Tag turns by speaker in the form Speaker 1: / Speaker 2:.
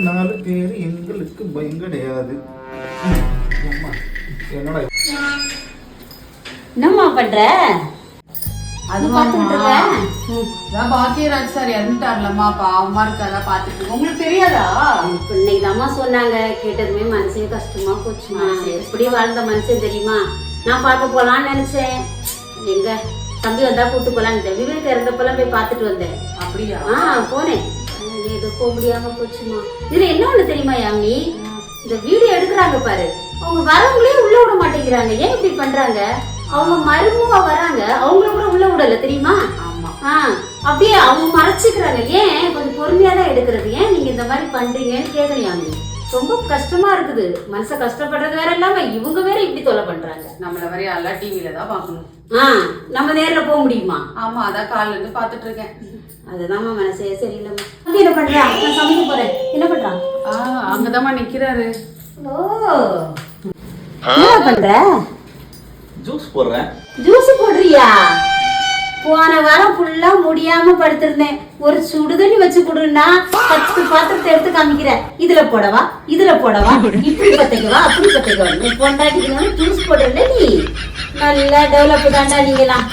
Speaker 1: 4 பேர் எங்களுக்கு பயம் கிடையாது. என்னடா
Speaker 2: என்னம்மா பண்ற?
Speaker 3: அது பாக்கியராஜ் சார் இறந்துட்டார்லம்மா, பாவமா இருக்காதா பாத்துட்டு. உங்களுக்கு தெரியாதா?
Speaker 2: இன்னைக்கு அம்மா சொன்னாங்க, கேட்டதுமே மனசே கஷ்டமா போச்சுமா. எப்படி வாழ்ந்த மனுஷன் தெரியுமா? நான் பார்க்க போலான்னு நினைச்சேன், எங்க தம்பி வந்தா கூட்டு போலான்னு விவேக் இறந்தப்பெல்லாம் போய் பார்த்துட்டு வந்தேன்.
Speaker 3: அப்படியா?
Speaker 2: போனேன். ஏதோ போக முடியாம போச்சுமா. இதுல என்ன ஒண்ணு தெரியுமா யாமி, இந்த வீடியோ எடுக்கிறாங்க பாரு, அவங்க வரவங்களே உள்ள விட மாட்டேங்கிறாங்க. ஏன் இப்படி பண்றாங்க? அவங்க மருமவா வராங்க, அவங்கள கூட உள்ள விடல தெரியுமா? அப்படியே அவங்க மறைச்சுக்கிறாங்க. ஏன்? கொஞ்சம் பொறுமையா தான் எடுக்கிறது. ஏன் நீங்க இந்த மாதிரி பண்றீங்கன்னு கேட்கலையாமி. ரொம்ப கஷ்டமா இருக்குது. மனச கஷ்டப்படுறது வேற இல்லாம இவங்க வேற இப்படி தொலை பண்றாங்க.
Speaker 3: நம்மள வரை எல்லாம் டிவில தான் பாக்கணும்.
Speaker 2: நம்ம நேர்ல போக முடியுமா?
Speaker 3: ஆமா, அதான் காலைல இருந்து பாத்துட்டு இருக்கேன்.
Speaker 2: அதுதான் மனசே சரியில்லைம்மா. என்ன பண்றான்? நான் சமைக்க போறேன். என்ன பண்றான்?
Speaker 3: அங்கதாம்மா நிக்கிறாரு.
Speaker 2: என்ன பண்ற?
Speaker 1: ஜூஸ் போடுறேன்.
Speaker 2: ஜூஸ் போடுறியா? போன வாரம் ஃபுல்லா முடியாம படுத்திருந்தேன். ஒரு சுடுதண்ணி வச்சு கொடுன்னா 10 பாத்திரத்தை எடுத்து காமிக்கிற. இதுல போடவா, இதுல போடவா, இப்படி பத்தைக்கவா, அப்படி பத்தைக்கவா. நீ பொண்டாட்டிக்கு ஜூஸ் போடுறல, நீ நல்லா டெவலப் தாண்டா நீங்களாம்.